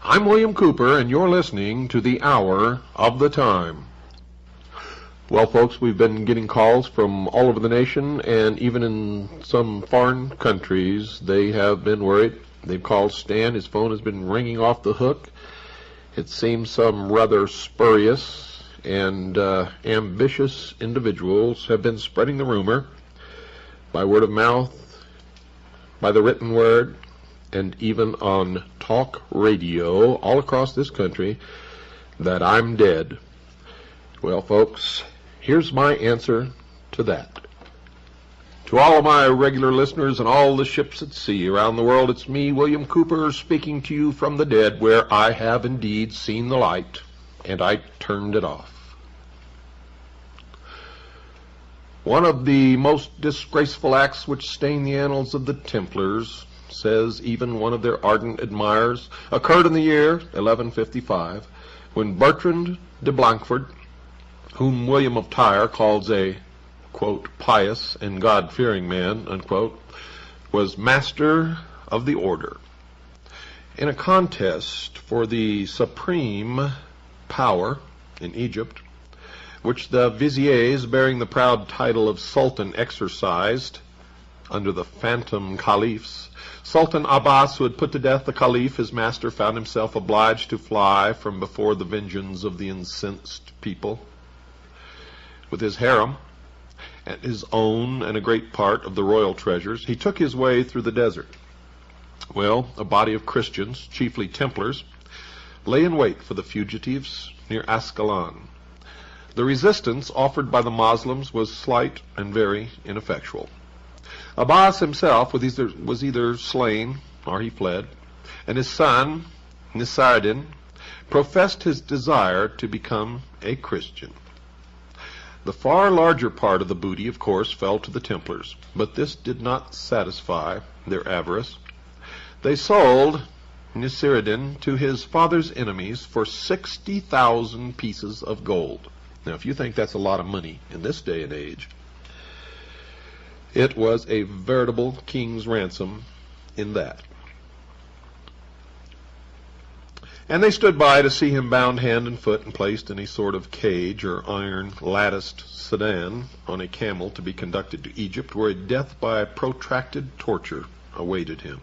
I'm William Cooper, and you're listening to the Hour of the Time. Well, folks, we've been getting calls from all over the nation, and even in some foreign countries, they have been worried. They've called Stan. His phone has been ringing off the hook. It seems some rather spurious and ambitious individuals have been spreading the rumor by word of mouth, by the written word, and even on talk radio all across this country that I'm dead. Well, folks, here's my answer to that. To all of my regular listeners and all the ships at sea around the world, it's me, William Cooper, speaking to you from the dead, where I have indeed seen the light, and I turned it off. One of the most disgraceful acts which stain the annals of the Templars, says even one of their ardent admirers, occurred in the year 1155, when Bertrand de Blancfort, whom William of Tyre calls a, quote, pious and God-fearing man, unquote, was master of the order. In a contest for the supreme power in Egypt, which the viziers bearing the proud title of Sultan exercised under the phantom caliphs, Sultan Abbas, who had put to death the caliph, his master, found himself obliged to fly from before the vengeance of the incensed people. With his harem, and his own and a great part of the royal treasures, he took his way through the desert. Well, a body of Christians, chiefly Templars, lay in wait for the fugitives near Ascalon. The resistance offered by the Moslems was slight and very ineffectual. Abbas himself was either slain or he fled, and his son, Nasiruddin, professed his desire to become a Christian. The far larger part of the booty, of course, fell to the Templars, but this did not satisfy their avarice. They sold Nasiruddin to his father's enemies for 60,000 pieces of gold. Now, if you think that's a lot of money in this day and age, it was a veritable king's ransom in that. And they stood by to see him bound hand and foot and placed in a sort of cage or iron latticed sedan on a camel to be conducted to Egypt, where a death by protracted torture awaited him.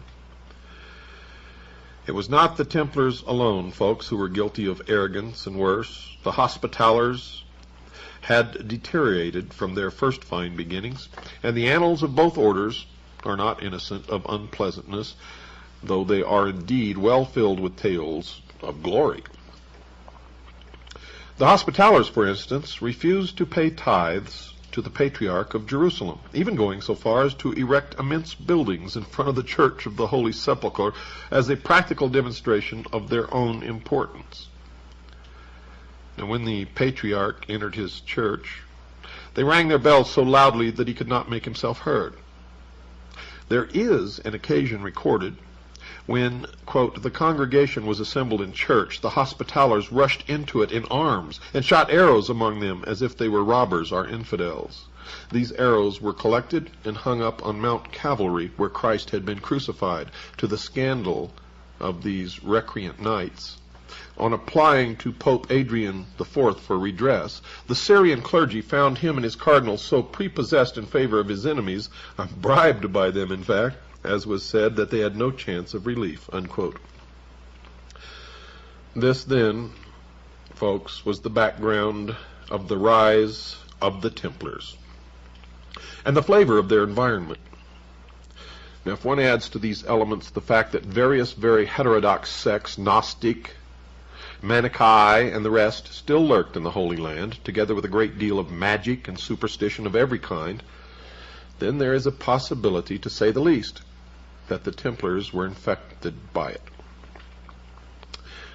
It was not the Templars alone, folks, who were guilty of arrogance and worse. The Hospitallers had deteriorated from their first fine beginnings, and the annals of both orders are not innocent of unpleasantness, though they are indeed well filled with tales of glory. The Hospitallers, for instance, refused to pay tithes to the Patriarch of Jerusalem, even going so far as to erect immense buildings in front of the Church of the Holy Sepulchre as a practical demonstration of their own importance. And when the Patriarch entered his church, they rang their bells so loudly that he could not make himself heard. There is an occasion recorded when, quote, the congregation was assembled in church, the Hospitallers rushed into it in arms and shot arrows among them as if they were robbers or infidels. These arrows were collected and hung up on Mount Calvary, where Christ had been crucified, to the scandal of these recreant knights. On applying to Pope Adrian IV for redress, the Syrian clergy found him and his cardinals so prepossessed in favor of his enemies, bribed by them in fact, as was said, that they had no chance of relief, unquote. This then, folks, was the background of the rise of the Templars and the flavor of their environment. Now, if one adds to these elements the fact that various very heterodox sects, Gnostic, Manichae, and the rest, still lurked in the Holy Land, together with a great deal of magic and superstition of every kind, then there is a possibility, to say the least, that the Templars were infected by it.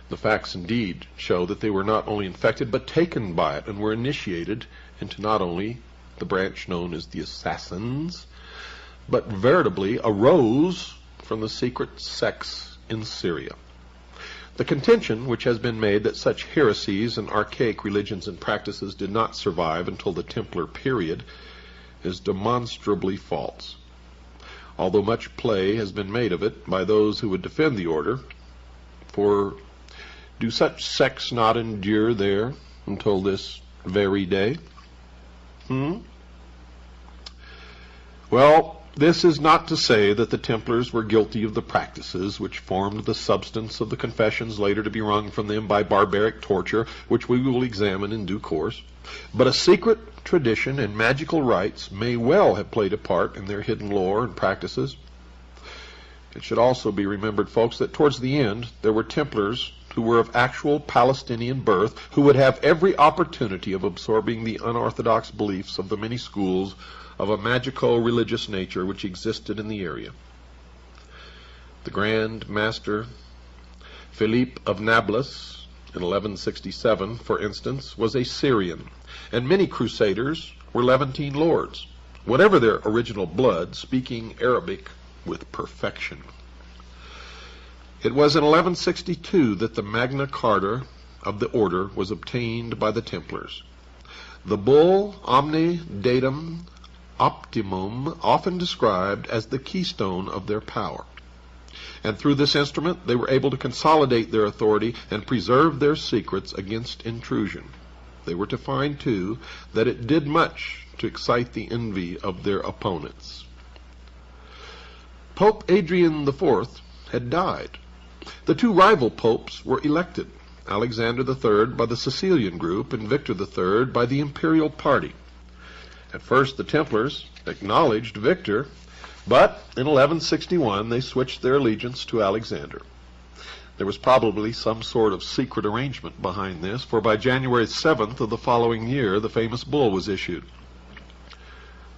The facts indeed show that they were not only infected, but taken by it, and were initiated into not only the branch known as the Assassins, but veritably arose from the secret sects in Syria. The contention which has been made that such heresies and archaic religions and practices did not survive until the Templar period is demonstrably false. Although much play has been made of it by those who would defend the order, for do such sects not endure there until this very day? Well, this is not to say that the Templars were guilty of the practices which formed the substance of the confessions later to be wrung from them by barbaric torture, which we will examine in due course. But a secret tradition and magical rites may well have played a part in their hidden lore and practices. It should also be remembered, folks, that towards the end there were Templars who were of actual Palestinian birth, who would have every opportunity of absorbing the unorthodox beliefs of the many schools of a magico-religious nature which existed in the area. The Grand Master Philippe of Nablus, in 1167, for instance, was a Syrian, and many crusaders were Levantine lords, whatever their original blood, speaking Arabic with perfection. It was in 1162 that the Magna Carta of the order was obtained by the Templars. The bull Omne Datum Optimum, often described as the keystone of their power. And through this instrument they were able to consolidate their authority and preserve their secrets against intrusion. They were to find, too, that it did much to excite the envy of their opponents. Pope Adrian IV had died. The two rival popes were elected, Alexander III by the Sicilian group and Victor III by the imperial party. At first the Templars acknowledged Victor, but in 1161 they switched their allegiance to Alexander. There was probably some sort of secret arrangement behind this, for by January 7th of the following year the famous bull was issued.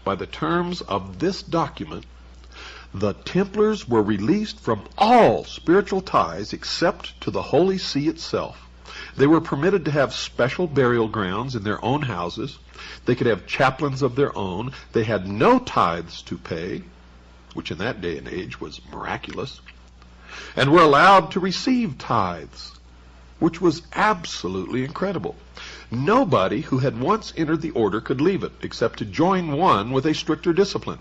By the terms of this document, the Templars were released from all spiritual ties except to the Holy See itself. They were permitted to have special burial grounds in their own houses. They could have chaplains of their own. They had no tithes to pay, which in that day and age was miraculous, and were allowed to receive tithes, which was absolutely incredible. Nobody who had once entered the order could leave it, except to join one with a stricter discipline.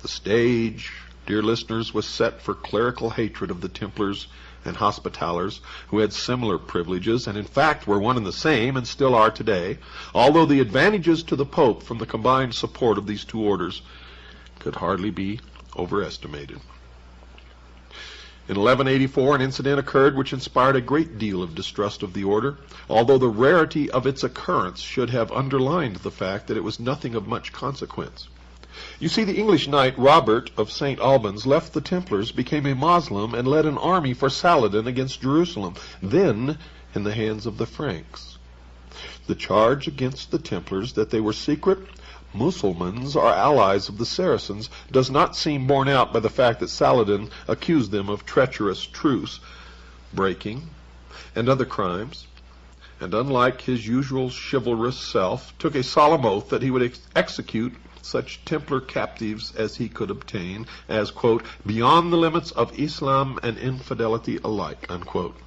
The stage, dear listeners, was set for clerical hatred of the Templars and Hospitallers, who had similar privileges, and in fact were one and the same, and still are today, although the advantages to the Pope from the combined support of these two orders could hardly be overestimated. In 1184 an incident occurred which inspired a great deal of distrust of the order, although the rarity of its occurrence should have underlined the fact that it was nothing of much consequence. You see, the English knight Robert of St. Albans left the Templars, became a Moslem, and led an army for Saladin against Jerusalem, then in the hands of the Franks. The charge against the Templars that they were secret Mussulmans or allies of the Saracens does not seem borne out by the fact that Saladin accused them of treacherous truce breaking and other crimes, and unlike his usual chivalrous self, took a solemn oath that he would execute such Templar captives as he could obtain as, quote, beyond the limits of Islam and infidelity alike, unquote.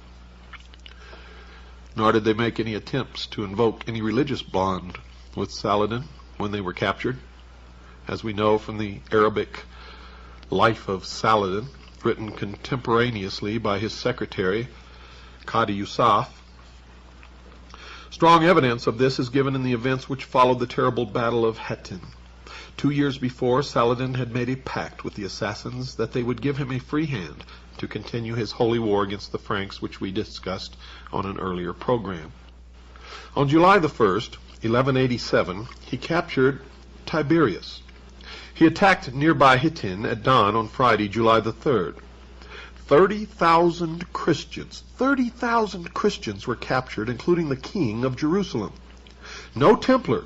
Nor did they make any attempts to invoke any religious bond with Saladin when they were captured, as we know from the Arabic Life of Saladin, written contemporaneously by his secretary, Qadi Yusuf. Strong evidence of this is given in the events which followed the terrible Battle of Hattin. 2 years before, Saladin had made a pact with the assassins that they would give him a free hand to continue his holy war against the Franks, which we discussed on an earlier program. On July the 1st, 1187, he captured Tiberias, He attacked nearby Hittin at dawn on Friday, July the 3rd. 30,000 Christians were captured, including the king of Jerusalem. No Templar,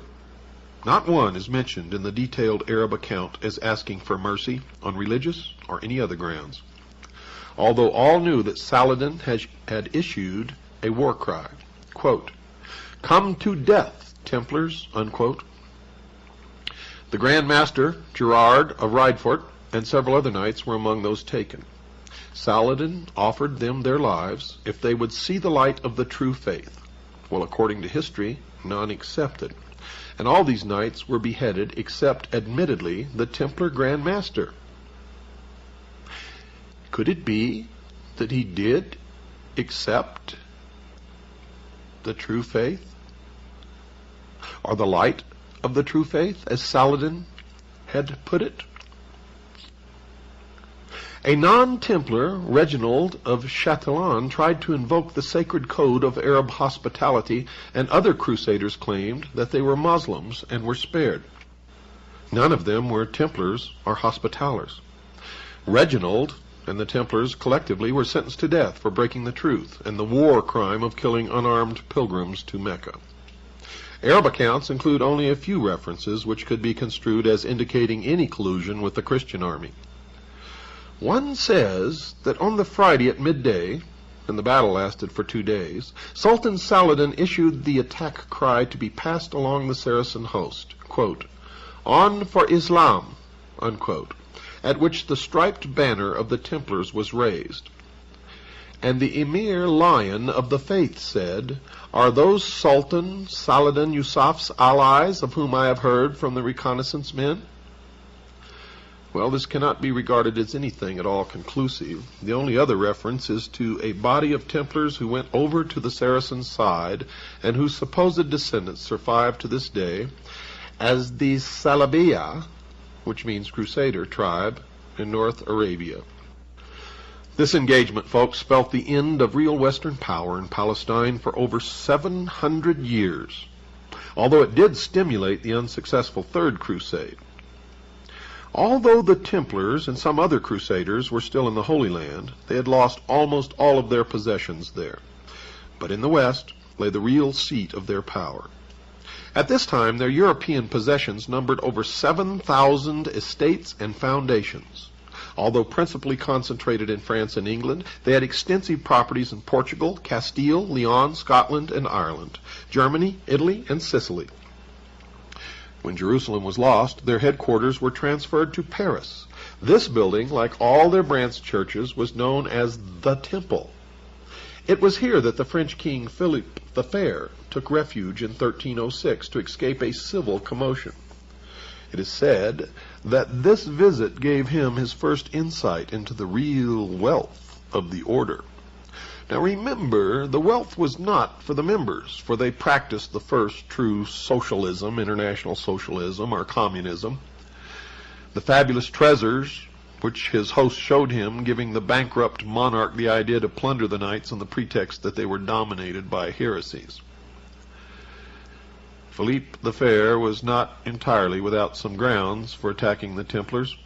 not one, is mentioned in the detailed Arab account as asking for mercy on religious or any other grounds, although all knew that Saladin had issued a war cry, quote, "Come to death, Templars," unquote. The Grand Master, Gerard of Rydfort, and several other knights were among those taken. Saladin offered them their lives if they would see the light of the true faith. Well, according to history, none accepted, and all these knights were beheaded except, admittedly, the Templar Grand Master. Could it be that he did accept the true faith, or the light of the true faith, as Saladin had put it? A non-Templar, Reginald of Chatillon, tried to invoke the sacred code of Arab hospitality, and other crusaders claimed that they were Muslims and were spared. None of them were Templars or Hospitallers. Reginald and the Templars collectively were sentenced to death for breaking the truth and the war crime of killing unarmed pilgrims to Mecca. Arab accounts include only a few references which could be construed as indicating any collusion with the Christian army. One says that on the Friday at midday, and the battle lasted for 2 days, Sultan Saladin issued the attack cry to be passed along the Saracen host, quote, "On for Islam," unquote, at which the striped banner of the Templars was raised. And the Emir Lion of the Faith said, "Are those Sultan Saladin Yusuf's allies of whom I have heard from the reconnaissance men?" Well, this cannot be regarded as anything at all conclusive. The only other reference is to a body of Templars who went over to the Saracen side and whose supposed descendants survive to this day as the Salabiya, which means Crusader, tribe in North Arabia. This engagement, folks, spelt the end of real Western power in Palestine for over 700 years, although it did stimulate the unsuccessful Third Crusade. Although the Templars and some other Crusaders were still in the Holy Land, they had lost almost all of their possessions there. But in the West lay the real seat of their power. At this time, their European possessions numbered over 7,000 estates and foundations. Although principally concentrated in France and England, they had extensive properties in Portugal, Castile, Leon, Scotland, and Ireland, Germany, Italy, and Sicily. When Jerusalem was lost, their headquarters were transferred to Paris. This building, like all their branch churches, was known as the Temple. It was here that the French king Philip the Fair took refuge in 1306 to escape a civil commotion. It is said that this visit gave him his first insight into the real wealth of the order. Now remember, the wealth was not for the members, for they practiced the first true socialism, international socialism, or communism. The fabulous treasures which his host showed him, giving the bankrupt monarch the idea to plunder the knights on the pretext that they were dominated by heresies. Philippe the Fair was not entirely without some grounds for attacking the Templars.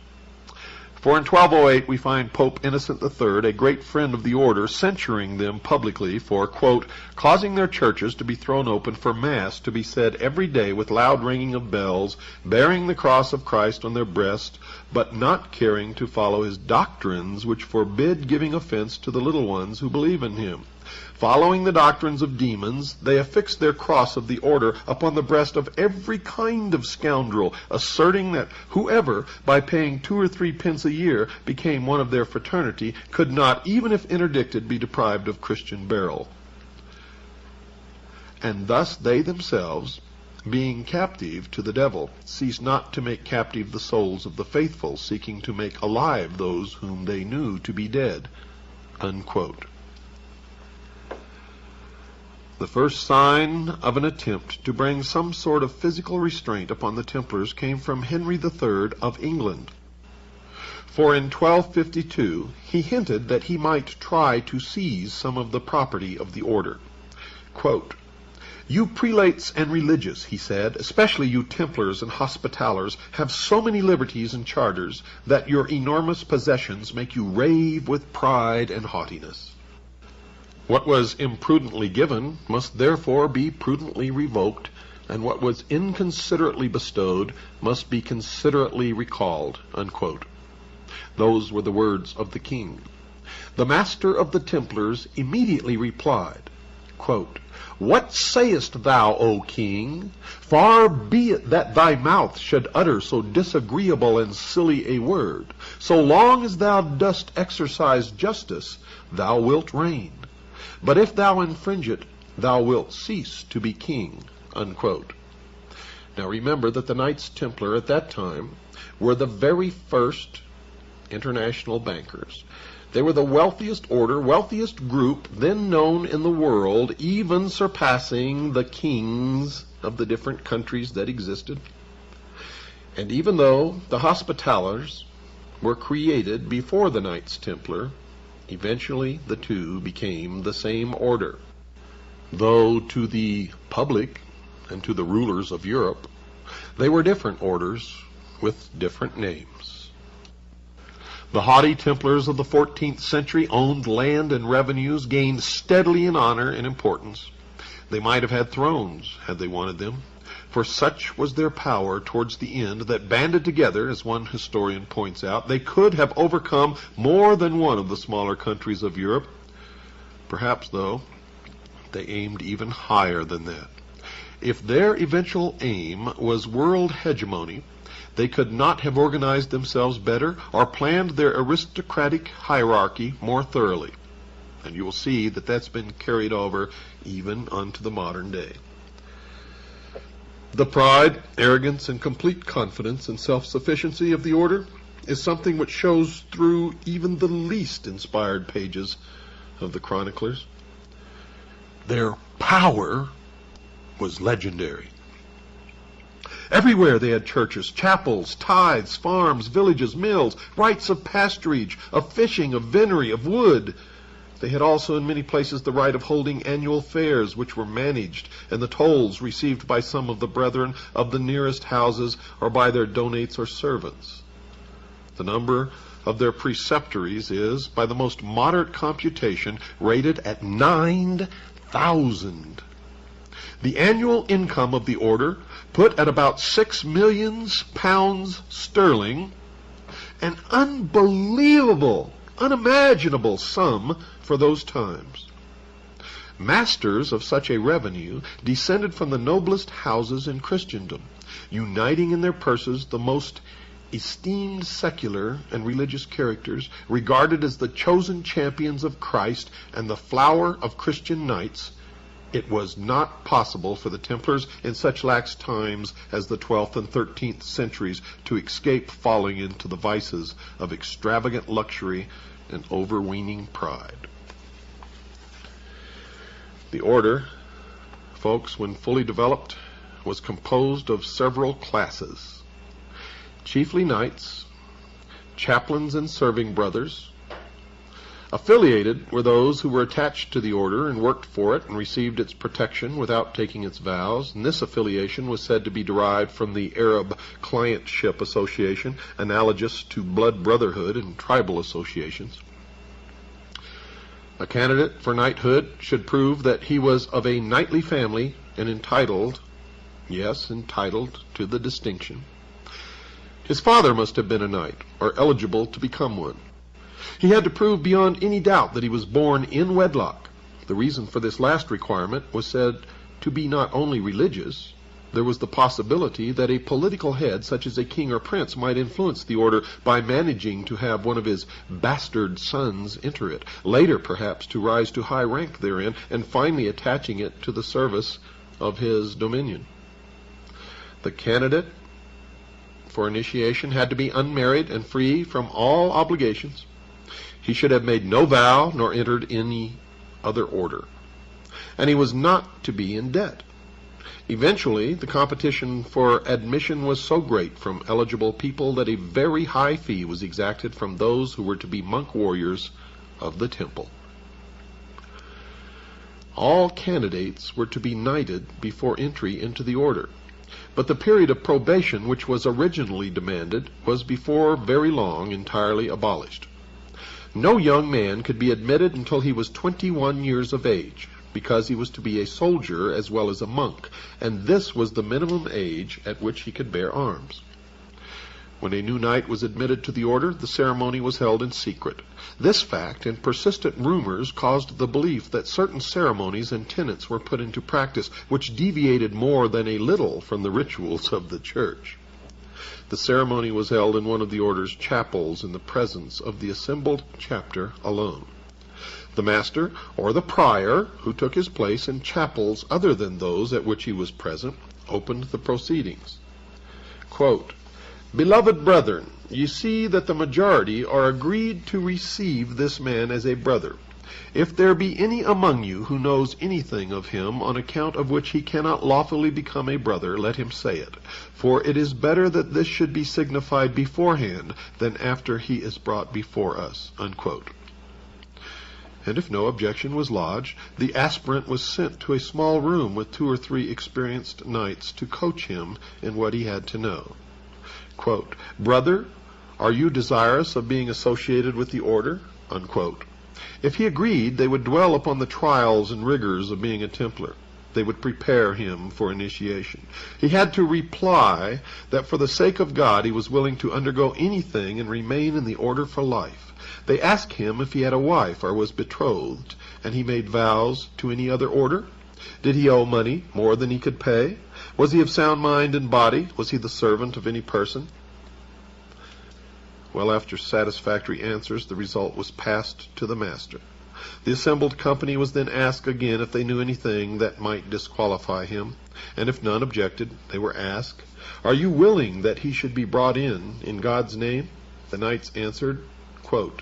For in 1208 we find Pope Innocent III, a great friend of the order, censuring them publicly for, quote, causing their churches to be thrown open for Mass to be said every day with loud ringing of bells, bearing the cross of Christ on their breast, but not caring to follow his doctrines which forbid giving offense to the little ones who believe in him. Following the doctrines of demons, they affixed their cross of the order upon the breast of every kind of scoundrel, asserting that whoever, by paying 2 or 3 pence a year, became one of their fraternity, could not, even if interdicted, be deprived of Christian burial. And thus they themselves, being captive to the devil, ceased not to make captive the souls of the faithful, seeking to make alive those whom they knew to be dead. Unquote. The first sign of an attempt to bring some sort of physical restraint upon the Templars came from Henry III of England. For in 1252 he hinted that he might try to seize some of the property of the order. Quote, "You prelates and religious," he said, "especially you Templars and Hospitallers, have so many liberties and charters that your enormous possessions make you rave with pride and haughtiness. What was imprudently given must therefore be prudently revoked, and what was inconsiderately bestowed must be considerately recalled." Unquote. Those were the words of the king. The master of the Templars immediately replied, quote, "What sayest thou, O king? Far be it that thy mouth should utter so disagreeable and silly a word. So long as thou dost exercise justice, thou wilt reign. But if thou infringe it, thou wilt cease to be king." Unquote. Now remember that the Knights Templar at that time were the very first international bankers. They were the wealthiest order, wealthiest group then known in the world, even surpassing the kings of the different countries that existed. And even though the Hospitallers were created before the Knights Templar, eventually the two became the same order, though to the public and to the rulers of Europe, they were different orders with different names. The haughty Templars of the 14th century owned land and revenues, gained steadily in honor and importance. They might have had thrones had they wanted them, for such was their power towards the end that, banded together, as one historian points out, they could have overcome more than one of the smaller countries of Europe. Perhaps, though, they aimed even higher than that. If their eventual aim was world hegemony, they could not have organized themselves better or planned their aristocratic hierarchy more thoroughly. And you will see that that's been carried over even unto the modern day. The pride, arrogance, and complete confidence and self-sufficiency of the order is something which shows through even the least inspired pages of the chroniclers. Their power was legendary. Everywhere they had churches, chapels, tithes, farms, villages, mills, rights of pasturage, of fishing, of venery, of wood. They had also in many places the right of holding annual fairs, which were managed, and the tolls received by some of the brethren of the nearest houses or by their donates or servants. The number of their preceptories is, by the most moderate computation, rated at 9,000. The annual income of the order, put at about 6 millions pounds sterling, an unbelievable, unimaginable sum for those times. Masters of such a revenue descended from the noblest houses in Christendom, uniting in their purses the most esteemed secular and religious characters, regarded as the chosen champions of Christ and the flower of Christian knights. It was not possible for the Templars in such lax times as the 12th and 13th centuries to escape falling into the vices of extravagant luxury and overweening pride. The order, folks, when fully developed, was composed of several classes, chiefly knights, chaplains and serving brothers. Affiliated were those who were attached to the order and worked for it and received its protection without taking its vows, and this affiliation was said to be derived from the Arab clientship association, analogous to blood brotherhood and tribal associations. A candidate for knighthood should prove that he was of a knightly family and entitled, yes, entitled to the distinction. His father must have been a knight, or eligible to become one. He had to prove beyond any doubt that he was born in wedlock. The reason for this last requirement was said to be not only religious. There was the possibility that a political head, such as a king or prince, might influence the order by managing to have one of his bastard sons enter it, later perhaps to rise to high rank therein, and finally attaching it to the service of his dominion. The candidate for initiation had to be unmarried and free from all obligations. He should have made no vow nor entered any other order, and he was not to be in debt. Eventually, the competition for admission was so great from eligible people that a very high fee was exacted from those who were to be monk warriors of the temple. All candidates were to be knighted before entry into the order. But the period of probation which was originally demanded was before very long entirely abolished. No young man could be admitted until he was 21 years of age, because he was to be a soldier as well as a monk, and this was the minimum age at which he could bear arms. When a new knight was admitted to the order, the ceremony was held in secret. This fact and persistent rumors caused the belief that certain ceremonies and tenets were put into practice which deviated more than a little from the rituals of the church. The ceremony was held in one of the order's chapels in the presence of the assembled chapter alone. The master or the prior, who took his place in chapels other than those at which he was present, opened the proceedings. Quote, "Beloved brethren, ye see that the majority are agreed to receive this man as a brother. If there be any among you who knows anything of him on account of which he cannot lawfully become a brother, let him say it. For it is better that this should be signified beforehand than after he is brought before us." Unquote. And if no objection was lodged, the aspirant was sent to a small room with 2 or 3 experienced knights to coach him in what he had to know. Quote, "Brother, are you desirous of being associated with the order?" Unquote. If he agreed, they would dwell upon the trials and rigors of being a Templar. They would prepare him for initiation. He had to reply that for the sake of God he was willing to undergo anything and remain in the order for life. They asked him if he had a wife or was betrothed, and he made vows to any other order. Did he owe money more than he could pay? Was he of sound mind and body? Was he the servant of any person? Well, after satisfactory answers, the result was passed to the master. The assembled company was then asked again if they knew anything that might disqualify him, and if none objected, they were asked, "Are you willing that he should be brought in God's name?" The knights answered, quote,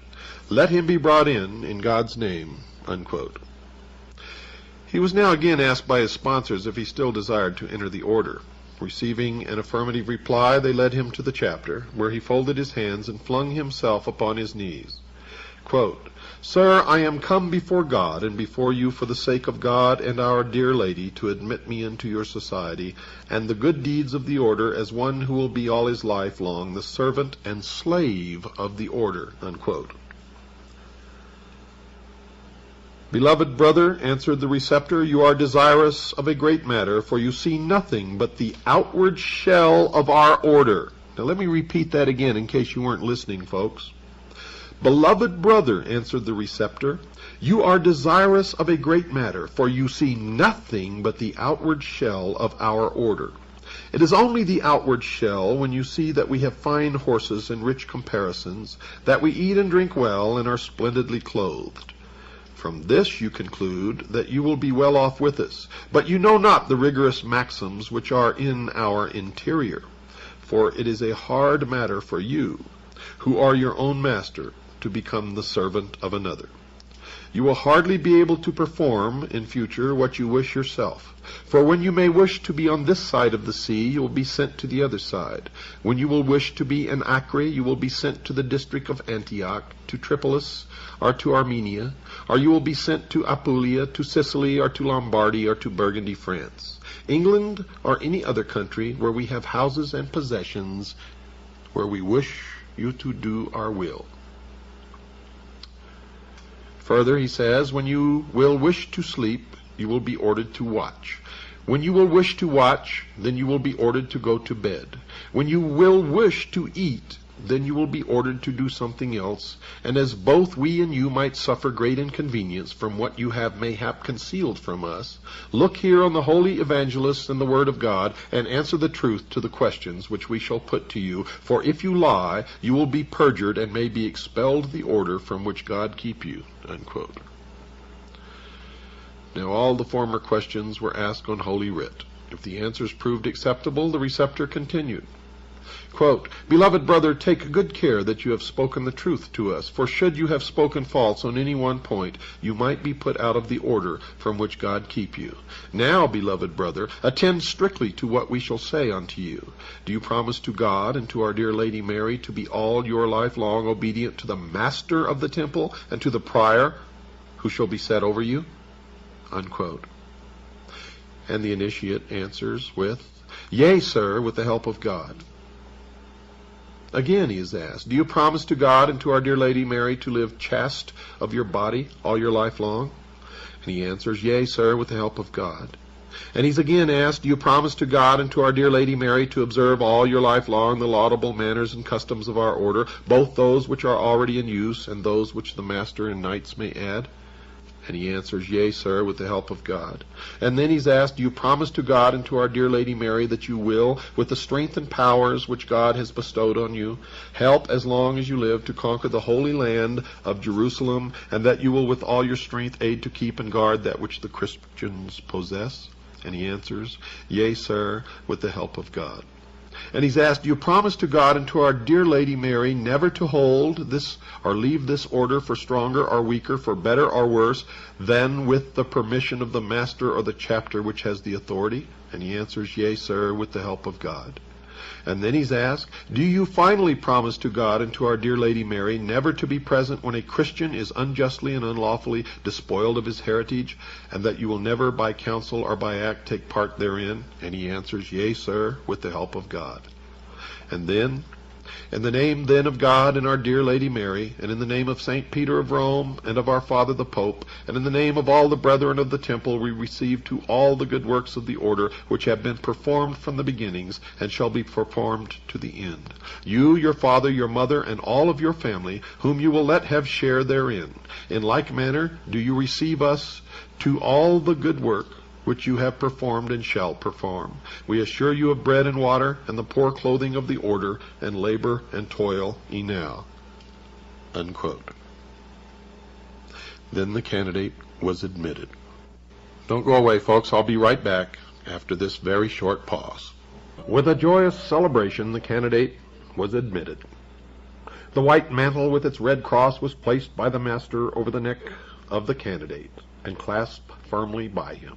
"Let him be brought in God's name." Unquote. He was now again asked by his sponsors if he still desired to enter the order. Receiving an affirmative reply, they led him to the chapter, where he folded his hands and flung himself upon his knees. Quote, "Sir, I am come before God and before you for the sake of God and our dear Lady to admit me into your society and the good deeds of the order as one who will be all his life long the servant and slave of the order." Unquote. "Beloved brother," answered the receptor, "you are desirous of a great matter, for you see nothing but the outward shell of our order." Now let me repeat that again in case you weren't listening, folks. "Beloved brother," answered the receptor, "you are desirous of a great matter, for you see nothing but the outward shell of our order. It is only the outward shell when you see that we have fine horses and rich comparisons, that we eat and drink well and are splendidly clothed. From this you conclude that you will be well off with us, but you know not the rigorous maxims which are in our interior. For it is a hard matter for you, who are your own master, to become the servant of another. You will hardly be able to perform in future what you wish yourself. For when you may wish to be on this side of the sea, you will be sent to the other side. When you will wish to be in Acre, you will be sent to the district of Antioch, to Tripolis, or to Armenia, or you will be sent to Apulia, to Sicily, or to Lombardy, or to Burgundy, France, England, or any other country where we have houses and possessions, where we wish you to do our will." Further, he says, when you will wish to sleep, you will be ordered to watch. When you will wish to watch, then you will be ordered to go to bed. When you will wish to eat, then you will be ordered to do something else. And as both we and you might suffer great inconvenience from what you have mayhap concealed from us, look here on the holy evangelists and the word of God, and answer the truth to the questions which we shall put to you. For if you lie, you will be perjured and may be expelled the order from which God keep you." Unquote. Now all the former questions were asked on Holy Writ. If the answers proved acceptable, the receptor continued. Quote, "Beloved brother, take good care that you have spoken the truth to us, for should you have spoken false on any one point, you might be put out of the order from which God keep you. Now, beloved brother, attend strictly to what we shall say unto you. Do you promise to God and to our dear Lady Mary to be all your life long obedient to the master of the temple and to the prior who shall be set over you?" unquote. And the initiate answers with, "Yea, sir, with the help of God." Again he is asked, "Do you promise to God and to our dear Lady Mary to live chaste of your body all your life long?" And he answers, "Yea, sir, with the help of God." And he's again asked, "Do you promise to God and to our dear Lady Mary to observe all your life long the laudable manners and customs of our order, both those which are already in use and those which the master and knights may add?" And he answers, "Yea, sir, with the help of God." And then he's asked, "Do you promise to God and to our dear Lady Mary that you will, with the strength and powers which God has bestowed on you, help as long as you live to conquer the holy land of Jerusalem, and that you will with all your strength aid to keep and guard that which the Christians possess?" And he answers, "Yea, sir, with the help of God." And he's asked, "Do you promise to God and to our dear Lady Mary never to hold this or leave this order for stronger or weaker, for better or worse, than with the permission of the master or the chapter which has the authority?" And he answers, "Yea, sir, with the help of God." And then he's asked, "Do you finally promise to God and to our dear Lady Mary never to be present when a Christian is unjustly and unlawfully despoiled of his heritage, and that you will never by counsel or by act take part therein?" And he answers, "Yea, sir, with the help of God." And then, "In the name then of God and our dear Lady Mary, and in the name of St. Peter of Rome, and of our Father the Pope, and in the name of all the brethren of the temple, we receive to all the good works of the order which have been performed from the beginnings, and shall be performed to the end. You, your father, your mother, and all of your family, whom you will let have share therein. In like manner do you receive us to all the good work which you have performed and shall perform. We assure you of bread and water, and the poor clothing of the order, and labor and toil enow." Unquote. Then the candidate was admitted. Don't go away, folks. I'll be right back after this very short pause. With a joyous celebration, the candidate was admitted. The white mantle with its red cross was placed by the master over the neck of the candidate and clasped firmly by him.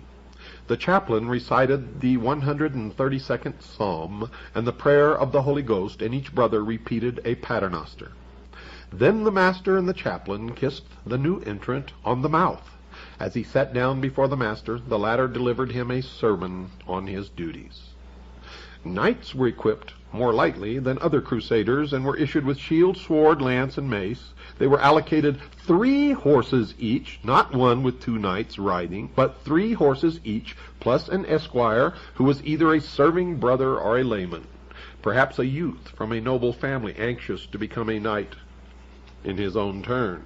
The chaplain recited the 132nd Psalm and the prayer of the Holy Ghost, and each brother repeated a paternoster. Then the master and the chaplain kissed the new entrant on the mouth. As he sat down before the master, the latter delivered him a sermon on his duties. Knights were equipped more lightly than other crusaders, and were issued with shield, sword, lance, and mace. They were allocated 3 horses each, not one with 2 knights riding, but 3 horses each, plus an esquire, who was either a serving brother or a layman, perhaps a youth from a noble family anxious to become a knight in his own turn.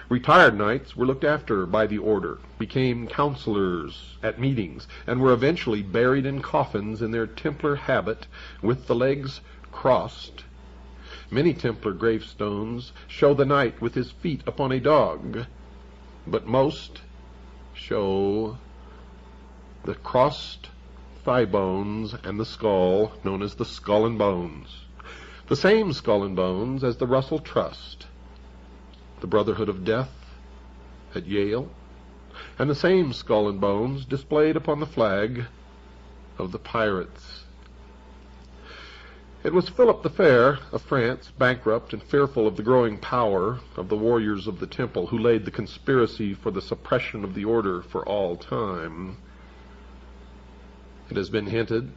Retired knights were looked after by the order, became counselors at meetings, and were eventually buried in coffins in their Templar habit with the legs crossed. Many Templar gravestones show the knight with his feet upon a dog, but most show the crossed thigh bones and the skull, known as the skull and bones. The same skull and bones as the Russell Trust, the Brotherhood of Death at Yale, and the same skull and bones displayed upon the flag of the pirates. It was Philip the Fair of France, bankrupt and fearful of the growing power of the warriors of the temple, who laid the conspiracy for the suppression of the order for all time. It has been hinted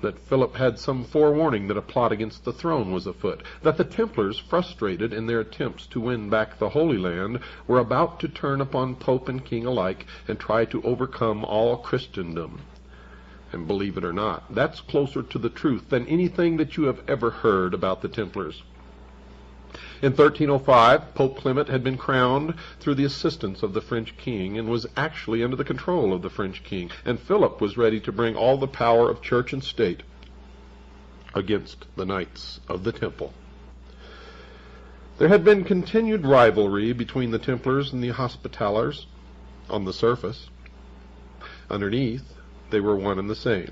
that Philip had some forewarning that a plot against the throne was afoot, that the Templars, frustrated in their attempts to win back the Holy Land, were about to turn upon Pope and King alike and try to overcome all Christendom. And believe it or not, that's closer to the truth than anything that you have ever heard about the Templars. In 1305, Pope Clement had been crowned through the assistance of the French king, and was actually under the control of the French king, and Philip was ready to bring all the power of church and state against the Knights of the Temple. There had been continued rivalry between the Templars and the Hospitallers on the surface. Underneath, they were one and the same.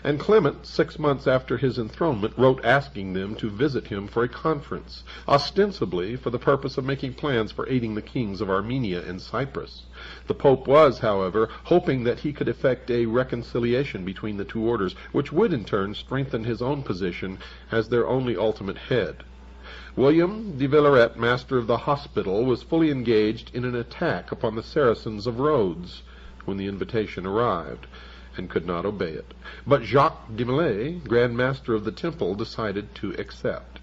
And Clement, 6 months after his enthronement, wrote asking them to visit him for a conference, ostensibly for the purpose of making plans for aiding the kings of Armenia and Cyprus. The Pope was, however, hoping that he could effect a reconciliation between the 2 orders, which would in turn strengthen his own position as their only ultimate head. William de Villaret, master of the hospital, was fully engaged in an attack upon the Saracens of Rhodes, when the invitation arrived, and could not obey it. But Jacques de Molay, Grand Master of the Temple, decided to accept.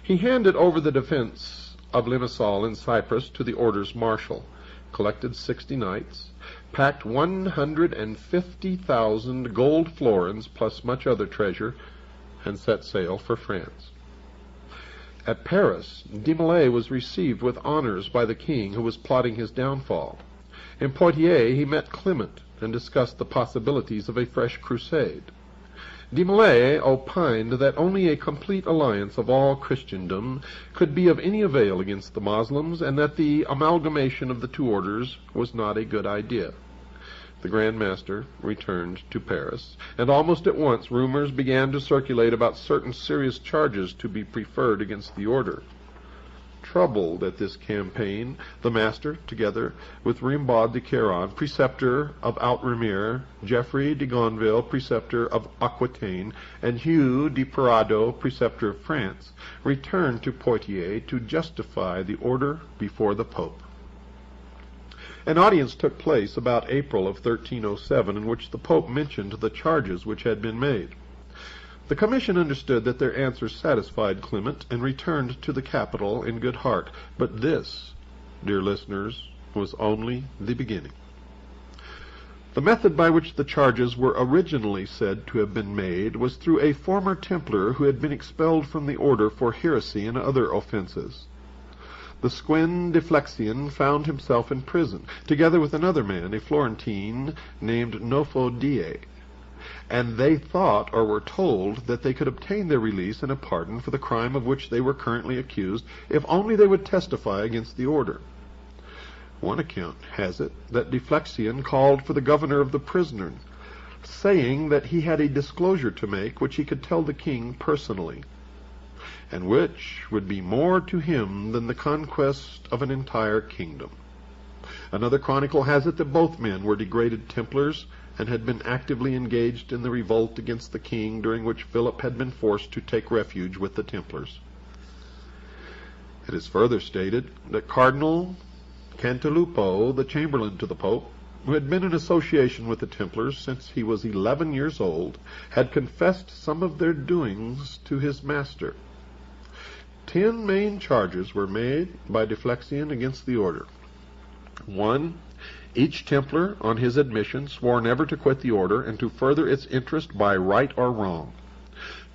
He handed over the defense of Limassol in Cyprus to the orders martial, collected 60 knights, packed 150,000 gold florins plus much other treasure, and set sail for France. At Paris, de Molay was received with honors by the king, who was plotting his downfall. In Poitiers he met Clement and discussed the possibilities of a fresh crusade. De Molay opined that only a complete alliance of all Christendom could be of any avail against the Moslems, and that the amalgamation of the two orders was not a good idea. The Grand Master returned to Paris, and almost at once rumors began to circulate about certain serious charges to be preferred against the order. Troubled at this campaign, the Master, together with Rimbaud de Caron, preceptor of Outremer, Geoffrey de Gonville, preceptor of Aquitaine, and Hugh de Parado, preceptor of France, returned to Poitiers to justify the order before the Pope. An audience took place about April of 1307, in which the Pope mentioned the charges which had been made. The commission understood that their answer satisfied Clement and returned to the capital in good heart. But this, dear listeners, was only the beginning. The method by which the charges were originally said to have been made was through a former Templar who had been expelled from the order for heresy and other offenses. The Squin de Flexion found himself in prison, together with another man, a Florentine named Nofodie, and they thought or were told that they could obtain their release and a pardon for the crime of which they were currently accused, if only they would testify against the order. One account has it that de Flexion called for the governor of the prison, saying that he had a disclosure to make which he could tell the king personally, and which would be more to him than the conquest of an entire kingdom. Another chronicle has it that both men were degraded Templars and had been actively engaged in the revolt against the king, during which Philip had been forced to take refuge with the Templars. It is further stated that Cardinal Cantilupo, the chamberlain to the Pope, who had been in association with the Templars since he was 11 years old, had confessed some of their doings to his master. 10 main charges were made by de Flexion against the order. 1. Each Templar, on his admission, swore never to quit the order and to further its interest by right or wrong.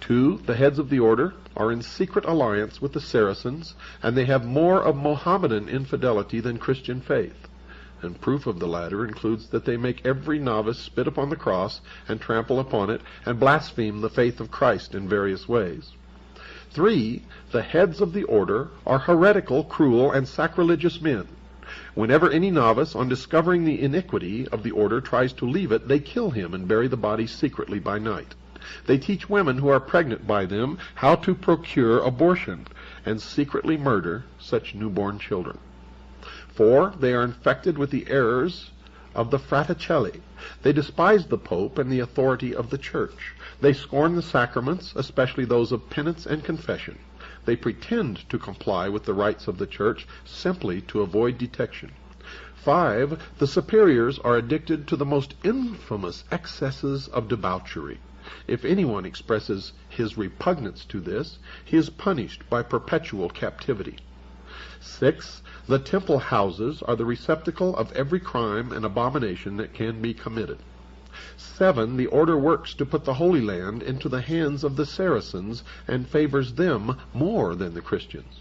2. The heads of the order are in secret alliance with the Saracens, and they have more of Mohammedan infidelity than Christian faith. And proof of the latter includes that they make every novice spit upon the cross and trample upon it, and blaspheme the faith of Christ in various ways. 3. The heads of the order are heretical, cruel, and sacrilegious men. Whenever any novice, on discovering the iniquity of the order, tries to leave it, they kill him and bury the body secretly by night. They teach women who are pregnant by them how to procure abortion, and secretly murder such newborn children. 4. They are infected with the errors of the Fraticelli. They despise the Pope and the authority of the Church. They scorn the sacraments, especially those of penance and confession. They pretend to comply with the rites of the Church simply to avoid detection. 5. The superiors are addicted to the most infamous excesses of debauchery. If anyone expresses his repugnance to this, he is punished by perpetual captivity. 6. The temple houses are the receptacle of every crime and abomination that can be committed. 7. The order works to put the Holy Land into the hands of the Saracens and favors them more than the Christians.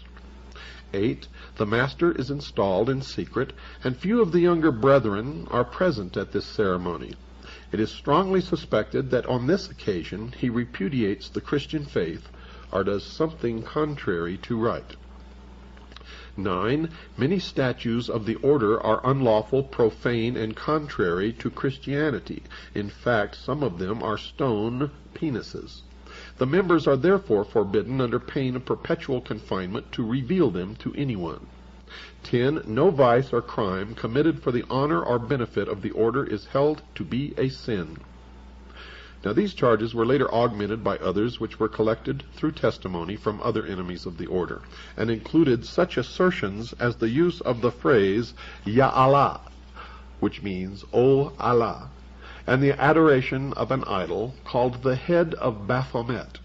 8. The master is installed in secret, and few of the younger brethren are present at this ceremony. It is strongly suspected that on this occasion he repudiates the Christian faith or does something contrary to right. 9. Many statues of the order are unlawful, profane, and contrary to Christianity. In fact, some of them are stone penises. The members are therefore forbidden under pain of perpetual confinement to reveal them to anyone. 10. No vice or crime committed for the honor or benefit of the order is held to be a sin. Now these charges were later augmented by others which were collected through testimony from other enemies of the order, and included such assertions as the use of the phrase Ya Allah, which means O Allah, and the adoration of an idol called the head of Baphomet.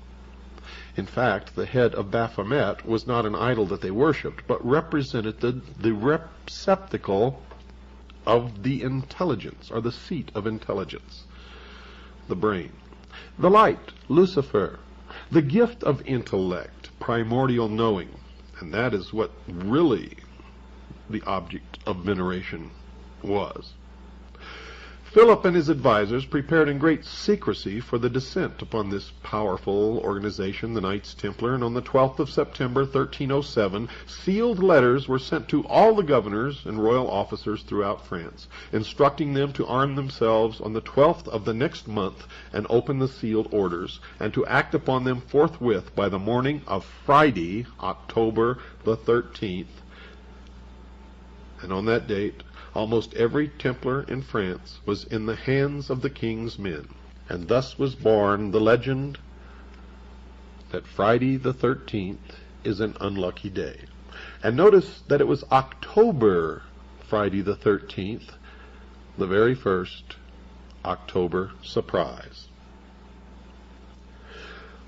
In fact, the head of Baphomet was not an idol that they worshipped, but represented the receptacle of the intelligence, or the seat of intelligence, the brain. The light, Lucifer, the gift of intellect, primordial knowing, and that is what really the object of veneration was. Philip and his advisors prepared in great secrecy for the descent upon this powerful organization, the Knights Templar, and on the 12th of September, 1307, sealed letters were sent to all the governors and royal officers throughout France, instructing them to arm themselves on the 12th of the next month and open the sealed orders, and to act upon them forthwith by the morning of Friday, October the 13th. And on that date, almost every Templar in France was in the hands of the king's men. And thus was born the legend that Friday the 13th is an unlucky day. And notice that it was October Friday the 13th, the very first October surprise.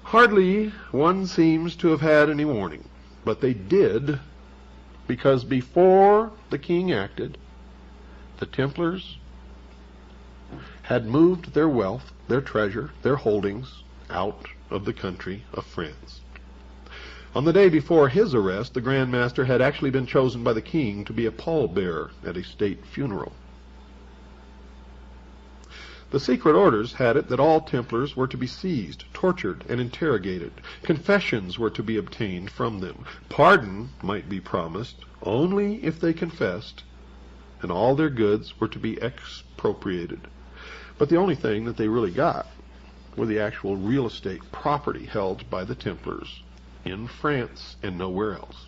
Hardly one seems to have had any warning, but they did, because before the king acted, the Templars had moved their wealth, their treasure, their holdings out of the country of France. On the day before his arrest, the Grand Master had actually been chosen by the king to be a pallbearer at a state funeral. The secret orders had it that all Templars were to be seized, tortured, and interrogated. Confessions were to be obtained from them. Pardon might be promised only if they confessed, and all their goods were to be expropriated. But the only thing that they really got were the actual real estate property held by the Templars in France and nowhere else.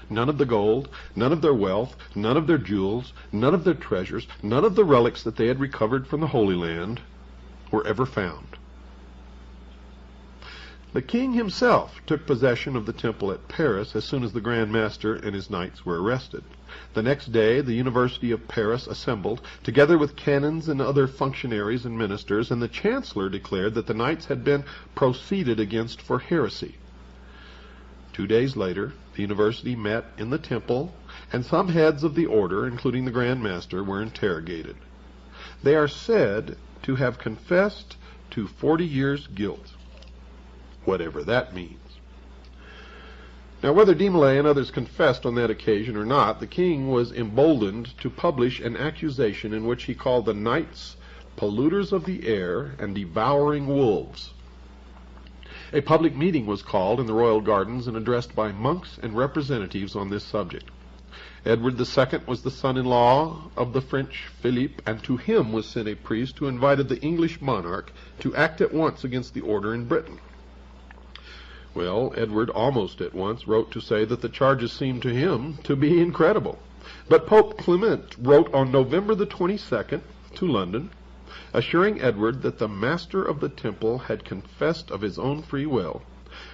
None of the gold, none of their wealth, none of their jewels, none of their treasures, none of the relics that they had recovered from the Holy Land were ever found. The king himself took possession of the temple at Paris as soon as the Grand Master and his knights were arrested. The next day, the University of Paris assembled, together with canons and other functionaries and ministers, and the chancellor declared that the knights had been proceeded against for heresy. 2 days later, the university met in the temple, and some heads of the order, including the Grand Master, were interrogated. They are said to have confessed to 40 years' guilt, whatever that means. Now, whether de Molay and others confessed on that occasion or not, the king was emboldened to publish an accusation in which he called the knights polluters of the air and devouring wolves. A public meeting was called in the royal gardens and addressed by monks and representatives on this subject. Edward II was the son-in-law of the French Philippe, and to him was sent a priest who invited the English monarch to act at once against the order in Britain. Well, Edward almost at once wrote to say that the charges seemed to him to be incredible. But Pope Clement wrote on November the 22nd to London, assuring Edward that the master of the temple had confessed of his own free will,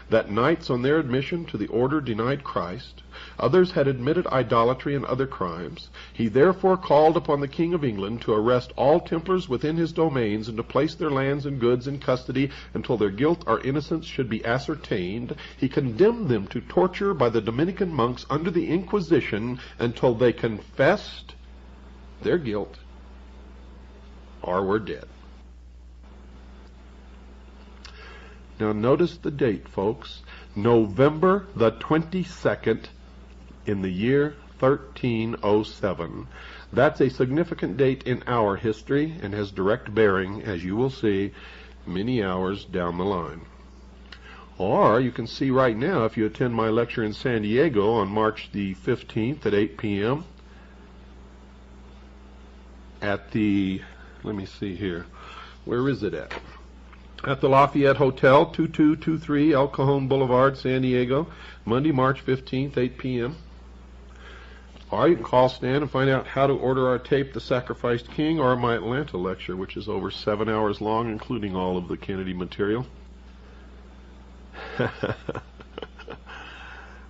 that knights on their admission to the order denied Christ, others had admitted idolatry and other crimes. He therefore called upon the King of England to arrest all Templars within his domains and to place their lands and goods in custody until their guilt or innocence should be ascertained. He condemned them to torture by the Dominican monks under the Inquisition until they confessed their guilt or were dead. Now notice the date, folks. November the 22nd in the year 1307. That's a significant date in our history and has direct bearing, as you will see, many hours down the line. Or you can see right now, if you attend my lecture in San Diego on March the 15th at 8 p.m. at the, let me see here, where is it at? At the Lafayette Hotel, 2223 El Cajon Boulevard, San Diego, Monday, March 15th, 8 p.m. Or you can call Stan and find out how to order our tape, The Sacrificed King, or my Atlanta lecture, which is over 7 hours long, including all of the Kennedy material.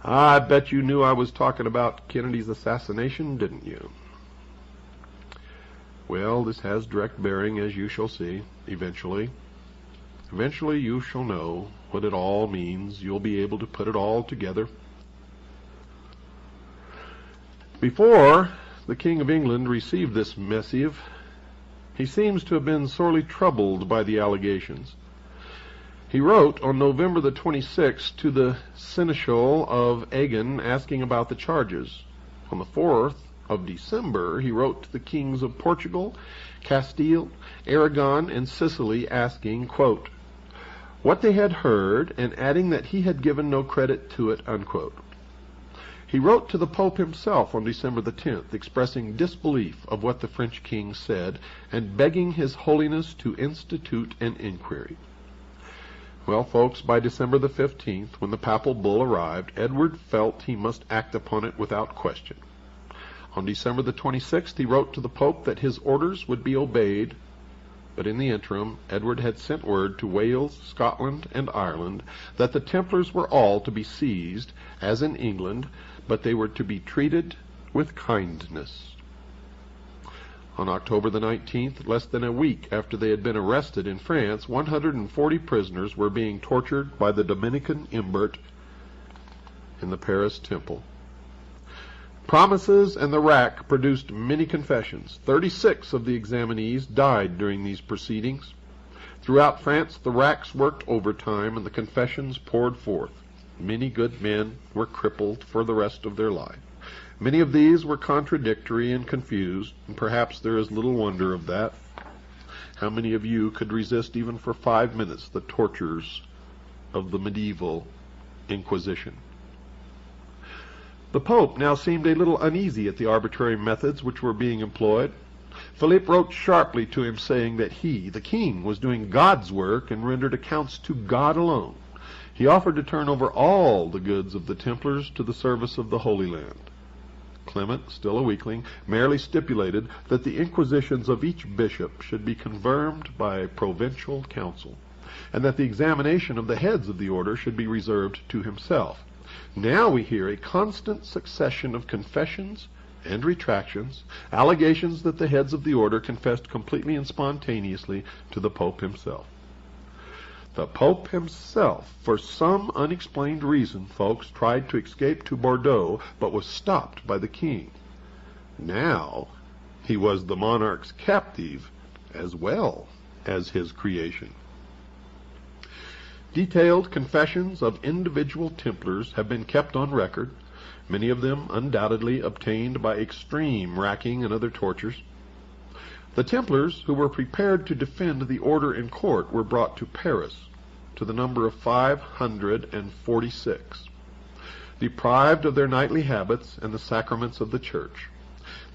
I bet you knew I was talking about Kennedy's assassination, didn't you? Well, this has direct bearing, as you shall see, eventually. Eventually you shall know what it all means. You'll be able to put it all together. Before the King of England received this missive, he seems to have been sorely troubled by the allegations. He wrote on November the 26th to the Seneschal of Agen asking about the charges. On the 4th of December, he wrote to the kings of Portugal, Castile, Aragon, and Sicily asking, quote, what they had heard, and adding that he had given no credit to it, unquote. He wrote to the Pope himself on December the 10th, expressing disbelief of what the French king said and begging His Holiness to institute an inquiry. Well, folks, by December the 15th, when the papal bull arrived, Edward felt he must act upon it without question. On December the 26th, he wrote to the Pope that his orders would be obeyed, but in the interim, Edward had sent word to Wales, Scotland, and Ireland that the Templars were all to be seized, as in England, but they were to be treated with kindness. On October the 19th, less than a week after they had been arrested in France, 140 prisoners were being tortured by the Dominican Imbert in the Paris Temple. Promises and the rack produced many confessions. 36 of the examinees died during these proceedings. Throughout France, the racks worked overtime and the confessions poured forth. Many good men were crippled for the rest of their life. Many of these were contradictory and confused, and perhaps there is little wonder of that. How many of you could resist even for 5 minutes the tortures of the medieval Inquisition? The Pope now seemed a little uneasy at the arbitrary methods which were being employed. Philip wrote sharply to him saying that he, the king, was doing God's work and rendered accounts to God alone. He offered to turn over all the goods of the Templars to the service of the Holy Land. Clement, still a weakling, merely stipulated that the inquisitions of each bishop should be confirmed by a provincial council, and that the examination of the heads of the order should be reserved to himself. Now we hear a constant succession of confessions and retractions, allegations that the heads of the order confessed completely and spontaneously to the Pope himself. The Pope himself, for some unexplained reason, folks, tried to escape to Bordeaux, but was stopped by the king. Now he was the monarch's captive as well as his creation. Detailed confessions of individual Templars have been kept on record, many of them undoubtedly obtained by extreme racking and other tortures. The Templars who were prepared to defend the order in court were brought to Paris, to the number of 546, deprived of their knightly habits and the sacraments of the Church.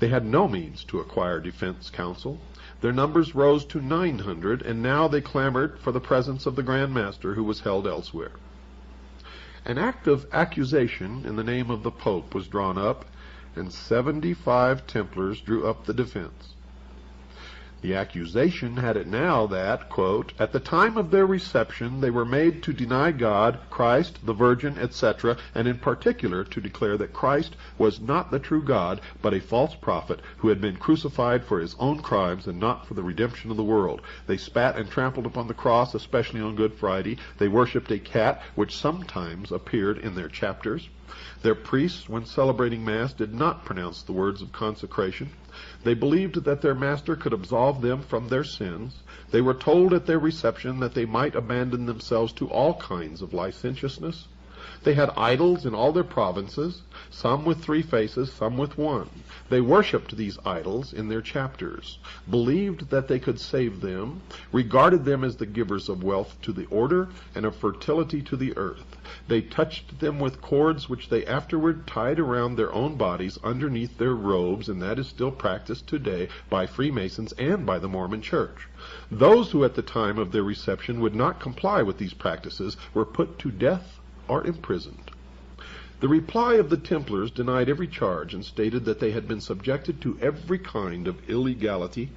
They had no means to acquire defense counsel. Their numbers rose to 900, and now they clamored for the presence of the Grand Master, who was held elsewhere. An act of accusation in the name of the Pope was drawn up, and 75 Templars drew up the defense. The accusation had it now that, quote, at the time of their reception they were made to deny God, Christ, the Virgin, etc., and in particular to declare that Christ was not the true God, but a false prophet who had been crucified for his own crimes and not for the redemption of the world. They spat and trampled upon the cross, especially on Good Friday. They worshipped a cat, which sometimes appeared in their chapters. Their priests, when celebrating Mass, did not pronounce the words of consecration. They believed that their master could absolve them from their sins. They were told at their reception that they might abandon themselves to all kinds of licentiousness. They had idols in all their provinces, some with 3 faces, some with 1. They worshipped these idols in their chapters, believed that they could save them, regarded them as the givers of wealth to the order and of fertility to the earth. They touched them with cords which they afterward tied around their own bodies underneath their robes, and that is still practiced today by Freemasons and by the Mormon Church. Those who at the time of their reception would not comply with these practices were put to death or imprisoned. The reply of the Templars denied every charge and stated that they had been subjected to every kind of illegality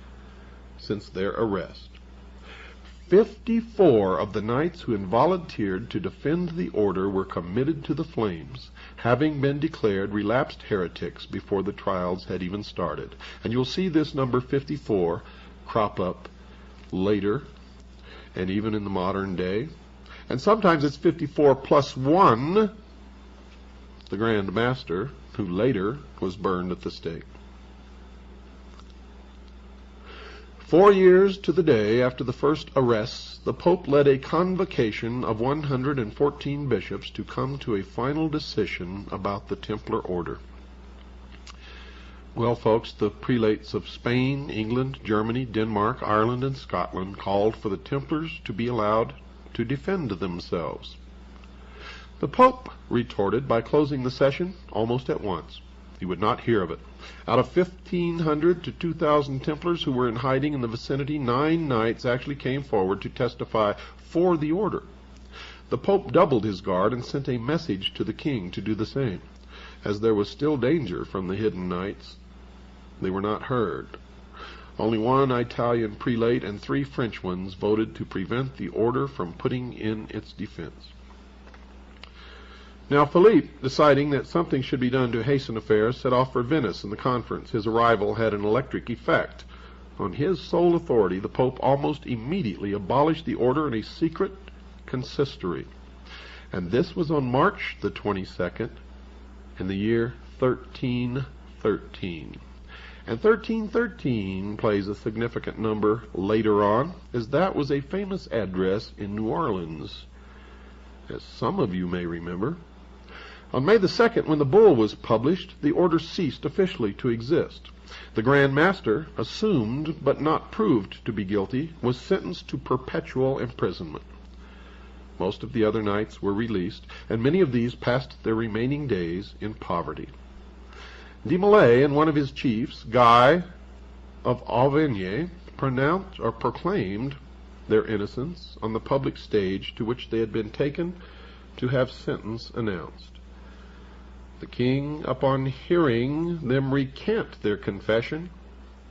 since their arrest. 54 of the knights who had volunteered to defend the order were committed to the flames, having been declared relapsed heretics before the trials had even started. And you'll see this number 54 crop up later, and even in the modern day. And sometimes it's 54 plus 1, the Grand Master, who later was burned at the stake. 4 years to the day after the first arrests, the Pope led a convocation of 114 bishops to come to a final decision about the Templar order. Well, folks, the prelates of Spain, England, Germany, Denmark, Ireland, and Scotland called for the Templars to be allowed to defend themselves. The Pope retorted by closing the session almost at once. He would not hear of it. Out of 1,500 to 2,000 Templars who were in hiding in the vicinity, 9 knights actually came forward to testify for the order. The Pope doubled his guard and sent a message to the king to do the same. As there was still danger from the hidden knights, they were not heard. Only 1 Italian prelate and 3 French ones voted to prevent the order from putting in its defense. Now Philippe, deciding that something should be done to hasten affairs, set off for Venice in the conference. His arrival had an electric effect. On his sole authority, the Pope almost immediately abolished the order in a secret consistory. And this was on March the 22nd in the year 1313. And 1313 plays a significant number later on, as that was a famous address in New Orleans, as some of you may remember. On May the 2nd, when the bull was published, the order ceased officially to exist. The Grand Master, assumed but not proved to be guilty, was sentenced to perpetual imprisonment. Most of the other knights were released, and many of these passed their remaining days in poverty. De Molay and one of his chiefs, Guy of Auvergne, proclaimed their innocence on the public stage to which they had been taken to have sentence announced. The king, upon hearing them recant their confession,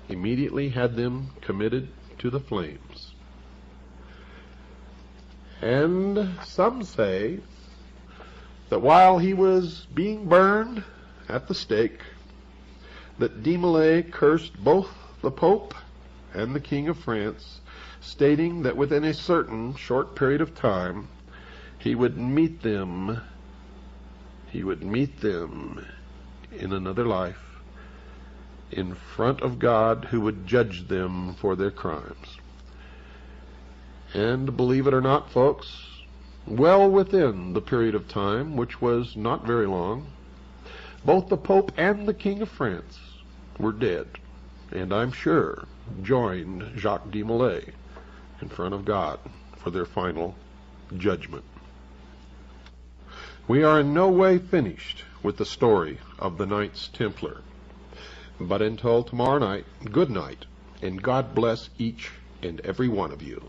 immediately had them committed to the flames. And some say that while he was being burned at the stake, that de Molay cursed both the Pope and the King of France, stating that within a certain short period of time he would meet them in another life in front of God, who would judge them for their crimes. And believe it or not, folks, well within the period of time, which was not very long, both the Pope and the King of France were dead, and I'm sure joined Jacques de Molay in front of God for their final judgment. We are in no way finished with the story of the Knights Templar. But until tomorrow night, good night, and God bless each and every one of you.